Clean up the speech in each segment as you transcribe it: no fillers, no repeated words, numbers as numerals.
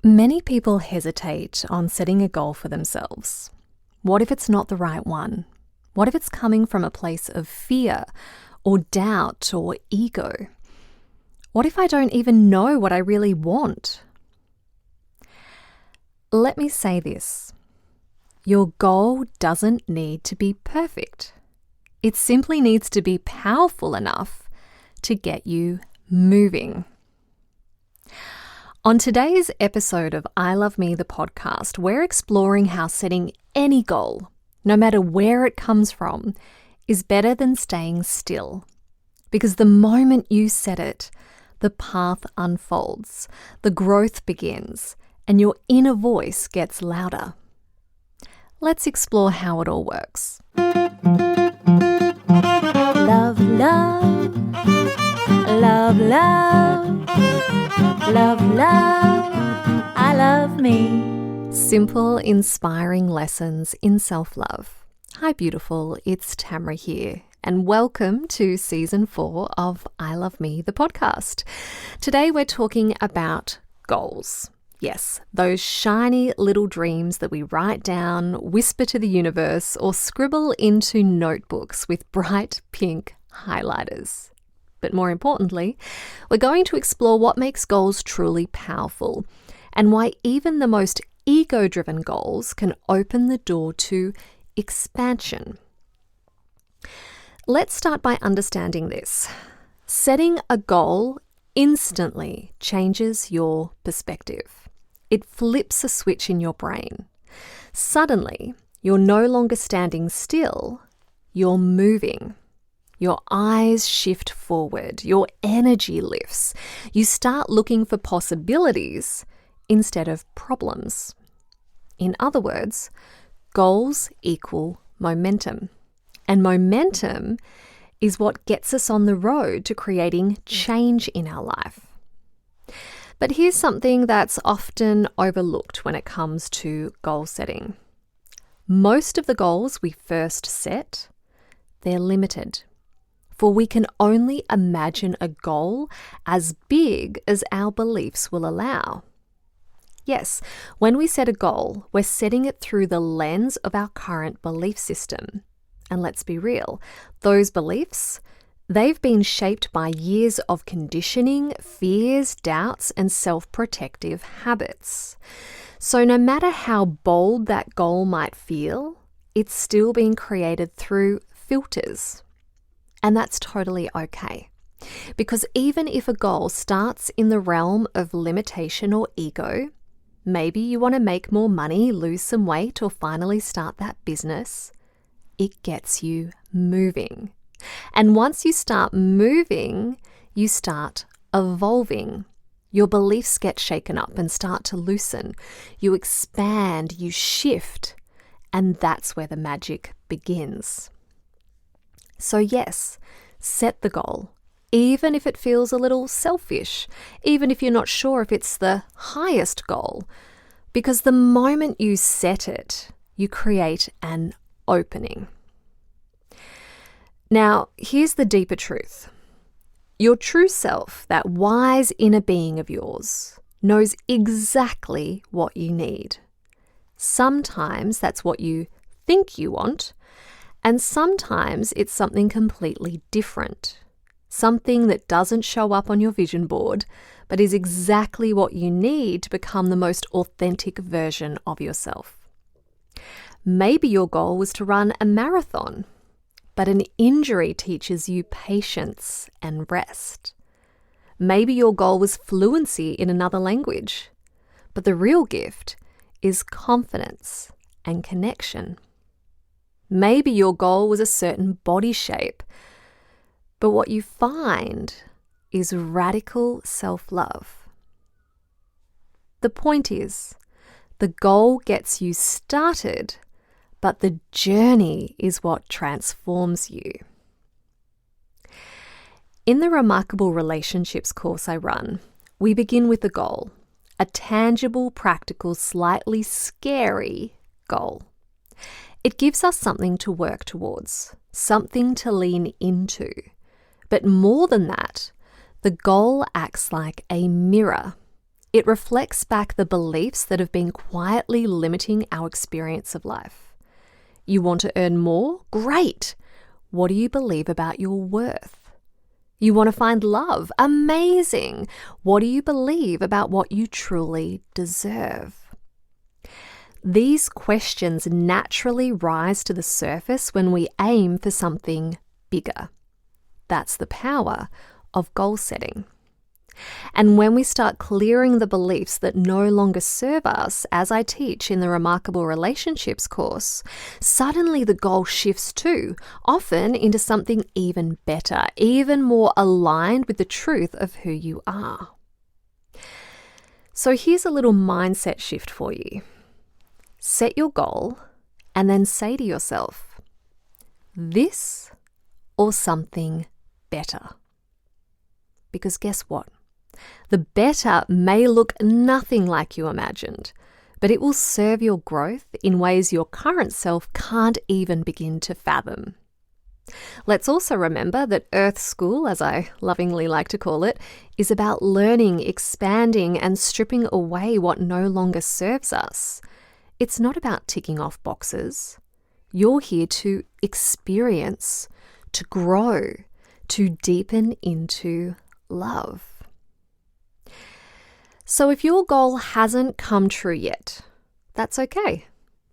Many people hesitate on setting a goal for themselves. What if it's not the right one? What if it's coming from a place of fear or doubt or ego? What if I don't even know what I really want? Let me say this. Your goal doesn't need to be perfect. It simply needs to be powerful enough to get you moving. On today's episode of I Love Me, the podcast, we're exploring how setting any goal, no matter where it comes from, is better than staying still. Because the moment you set it, the path unfolds, the growth begins, and your inner voice gets louder. Let's explore how it all works. Love, love, love, love, love, love, I love me. Simple, inspiring lessons in self-love. Hi beautiful, it's Tamra here, and welcome to Season 4 of I Love Me, the podcast. Today we're talking about goals. Yes, those shiny little dreams that we write down, whisper to the universe, or scribble into notebooks with bright pink highlighters. But more importantly, we're going to explore what makes goals truly powerful and why even the most ego-driven goals can open the door to expansion. Let's start by understanding this. Setting a goal instantly changes your perspective. It flips a switch in your brain. Suddenly, you're no longer standing still, you're moving. Your eyes shift forward, your energy lifts. You start looking for possibilities instead of problems. In other words, goals equal momentum. And momentum is what gets us on the road to creating change in our life. But here's something that's often overlooked when it comes to goal setting. Most of the goals we first set, they're limited. For we can only imagine a goal as big as our beliefs will allow. Yes, when we set a goal, we're setting it through the lens of our current belief system. And let's be real, those beliefs, they've been shaped by years of conditioning, fears, doubts, and self-protective habits. So no matter how bold that goal might feel, it's still being created through filters. And that's totally okay. Because even if a goal starts in the realm of limitation or ego, maybe you want to make more money, lose some weight, or finally start that business, it gets you moving. And once you start moving, you start evolving. Your beliefs get shaken up and start to loosen. You expand, you shift, and that's where the magic begins. So yes, set the goal, even if it feels a little selfish, even if you're not sure if it's the highest goal, because the moment you set it, you create an opening. Now, here's the deeper truth. Your true self, that wise inner being of yours, knows exactly what you need. Sometimes that's what you think you want, and sometimes it's something completely different. Something that doesn't show up on your vision board, but is exactly what you need to become the most authentic version of yourself. Maybe your goal was to run a marathon, but an injury teaches you patience and rest. Maybe your goal was fluency in another language, but the real gift is confidence and connection. Maybe your goal was a certain body shape, but what you find is radical self-love. The point is, the goal gets you started, but the journey is what transforms you. In the Remarkable Relationships course I run, we begin with a goal, a tangible, practical, slightly scary goal. It gives us something to work towards, something to lean into. But more than that, the goal acts like a mirror. It reflects back the beliefs that have been quietly limiting our experience of life. You want to earn more? Great! What do you believe about your worth? You want to find love? Amazing! What do you believe about what you truly deserve? These questions naturally rise to the surface when we aim for something bigger. That's the power of goal setting. And when we start clearing the beliefs that no longer serve us, as I teach in the Remarkable Relationships course, suddenly the goal shifts too, often into something even better, even more aligned with the truth of who you are. So here's a little mindset shift for you. Set your goal and then say to yourself, this or something better. Because guess what? The better may look nothing like you imagined, but it will serve your growth in ways your current self can't even begin to fathom. Let's also remember that Earth School, as I lovingly like to call it, is about learning, expanding, and stripping away what no longer serves us. It's not about ticking off boxes. You're here to experience, to grow, to deepen into love. So if your goal hasn't come true yet, that's okay.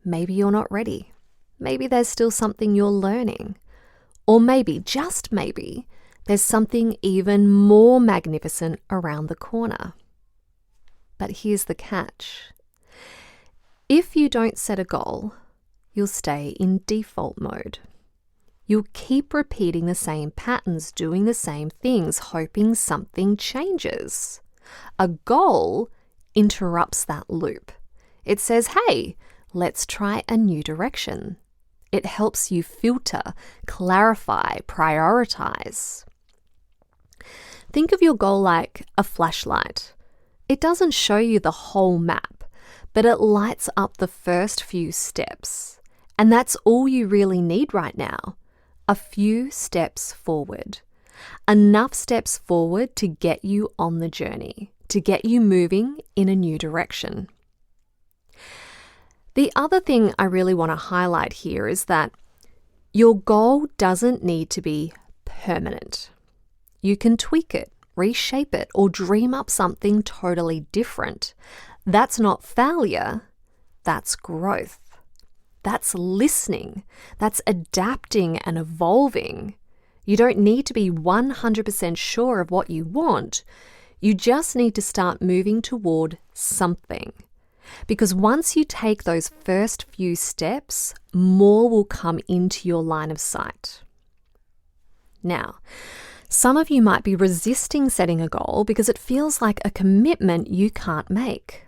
Maybe you're not ready. Maybe there's still something you're learning. Or maybe, just maybe, there's something even more magnificent around the corner. But here's the catch. If you don't set a goal, you'll stay in default mode. You'll keep repeating the same patterns, doing the same things, hoping something changes. A goal interrupts that loop. It says, hey, let's try a new direction. It helps you filter, clarify, prioritize. Think of your goal like a flashlight. It doesn't show you the whole map, but it lights up the first few steps. And that's all you really need right now. A few steps forward. Enough steps forward to get you on the journey, to get you moving in a new direction. The other thing I really want to highlight here is that your goal doesn't need to be permanent. You can tweak it, reshape it, or dream up something totally different. That's not failure, that's growth. That's listening. That's adapting and evolving. You don't need to be 100% sure of what you want. You just need to start moving toward something. Because once you take those first few steps, more will come into your line of sight. Now, some of you might be resisting setting a goal because it feels like a commitment you can't make.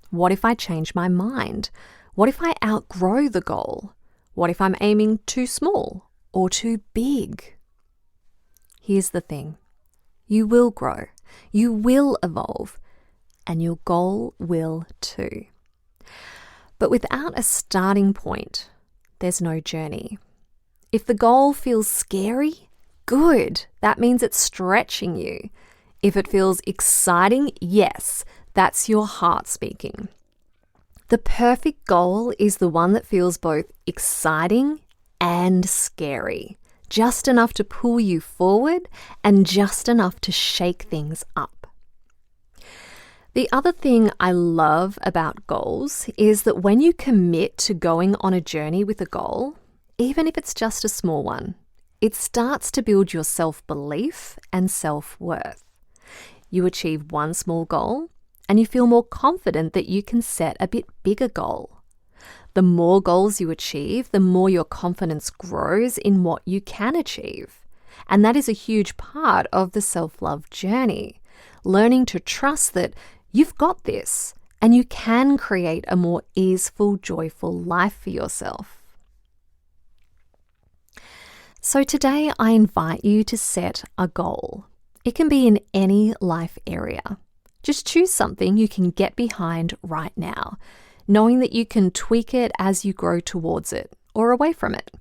What if I change my mind? What if I outgrow the goal? What if I'm aiming too small or too big? Here's the thing. You will grow, you will evolve, and your goal will too. But without a starting point, there's no journey. If the goal feels scary, good. That means it's stretching you. If it feels exciting, yes, that's your heart speaking. The perfect goal is the one that feels both exciting and scary, just enough to pull you forward and just enough to shake things up. The other thing I love about goals is that when you commit to going on a journey with a goal, even if it's just a small one, it starts to build your self-belief and self-worth. You achieve one small goal, and you feel more confident that you can set a bit bigger goal. The more goals you achieve, the more your confidence grows in what you can achieve. And that is a huge part of the self-love journey, learning to trust that you've got this and you can create a more easeful, joyful life for yourself. So today I invite you to set a goal. It can be in any life area. Just choose something you can get behind right now, knowing that you can tweak it as you grow towards it or away from it.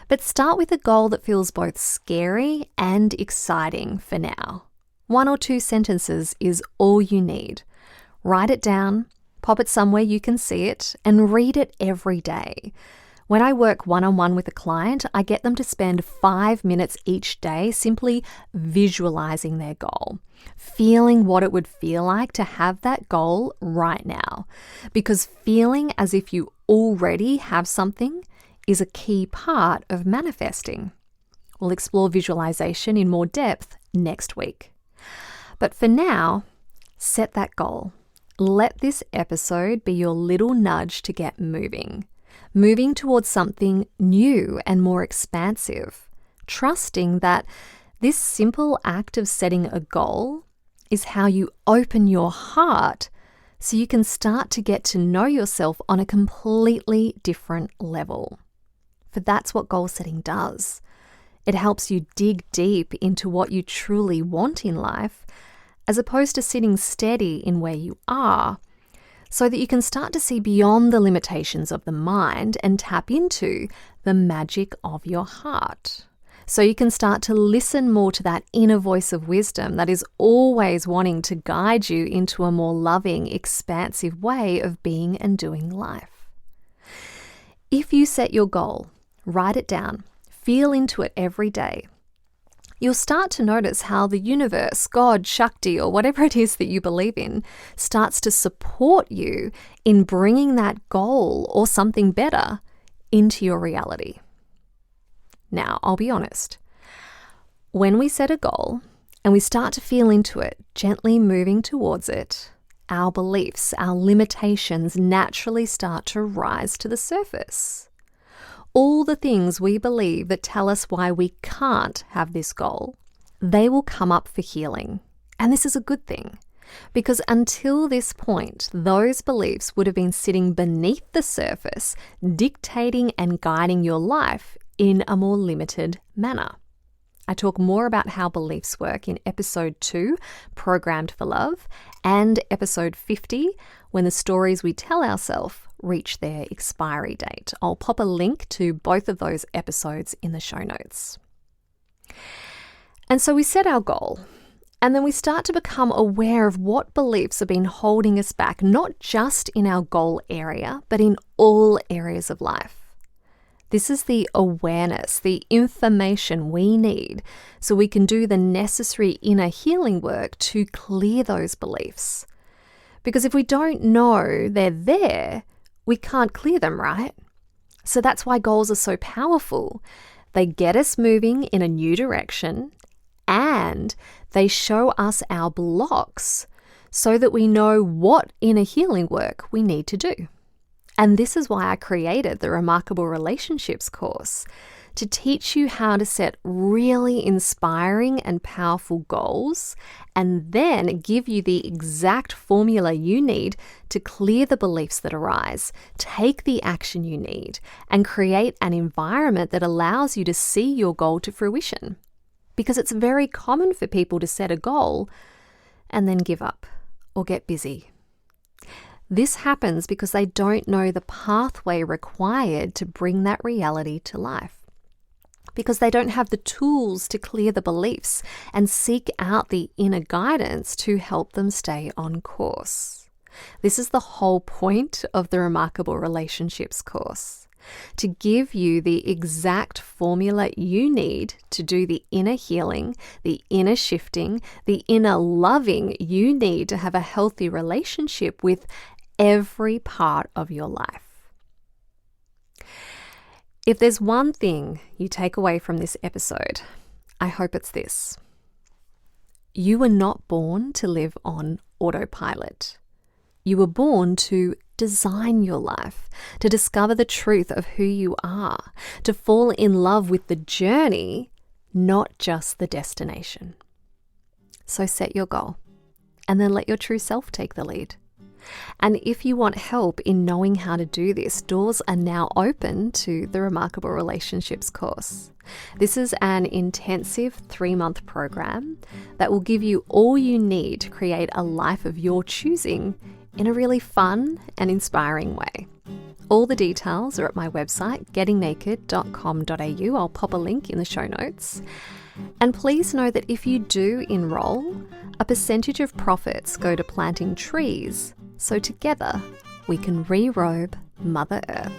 But start with a goal that feels both scary and exciting for now. 1 or 2 sentences is all you need. Write it down, pop it somewhere you can see it, and read it every day. When I work one-on-one with a client, I get them to spend 5 minutes each day simply visualizing their goal, feeling what it would feel like to have that goal right now. Because feeling as if you already have something is a key part of manifesting. We'll explore visualization in more depth next week. But for now, set that goal. Let this episode be your little nudge to get moving towards something new and more expansive, trusting that this simple act of setting a goal is how you open your heart so you can start to get to know yourself on a completely different level. For that's what goal setting does. It helps you dig deep into what you truly want in life, as opposed to sitting steady in where you are, so that you can start to see beyond the limitations of the mind and tap into the magic of your heart. So you can start to listen more to that inner voice of wisdom that is always wanting to guide you into a more loving, expansive way of being and doing life. If you set your goal, write it down, feel into it every day, you'll start to notice how the universe, God, Shakti, or whatever it is that you believe in, starts to support you in bringing that goal or something better into your reality. Now, I'll be honest. When we set a goal and we start to feel into it, gently moving towards it, our beliefs, our limitations naturally start to rise to the surface. All the things we believe that tell us why we can't have this goal, they will come up for healing. And this is a good thing, because until this point, those beliefs would have been sitting beneath the surface, dictating and guiding your life in a more limited manner. I talk more about how beliefs work in episode 2, Programmed for Love, and episode 50, When the Stories We Tell Ourselves Reach Their Expiry Date. I'll pop a link to both of those episodes in the show notes. And so we set our goal, and then we start to become aware of what beliefs have been holding us back, not just in our goal area, but in all areas of life. This is the awareness, the information we need so we can do the necessary inner healing work to clear those beliefs. Because if we don't know they're there, we can't clear them, right? So that's why goals are so powerful. They get us moving in a new direction, and they show us our blocks so that we know what inner healing work we need to do. And this is why I created the Remarkable Relationships course, to teach you how to set really inspiring and powerful goals, and then give you the exact formula you need to clear the beliefs that arise, take the action you need, and create an environment that allows you to see your goal to fruition. Because it's very common for people to set a goal and then give up or get busy. This happens because they don't know the pathway required to bring that reality to life. Because they don't have the tools to clear the beliefs and seek out the inner guidance to help them stay on course. This is the whole point of the Remarkable Relationships course, to give you the exact formula you need to do the inner healing, the inner shifting, the inner loving you need to have a healthy relationship with every part of your life. If there's one thing you take away from this episode, I hope it's this. You were not born to live on autopilot. You were born to design your life, to discover the truth of who you are, to fall in love with the journey, not just the destination. So set your goal, and then let your true self take the lead. And if you want help in knowing how to do this, doors are now open to the Remarkable Relationships course. This is an intensive 3-month program that will give you all you need to create a life of your choosing in a really fun and inspiring way. All the details are at my website, gettingnaked.com.au. I'll pop a link in the show notes. And please know that if you do enroll, a percentage of profits go to planting trees, so together we can re-robe Mother Earth.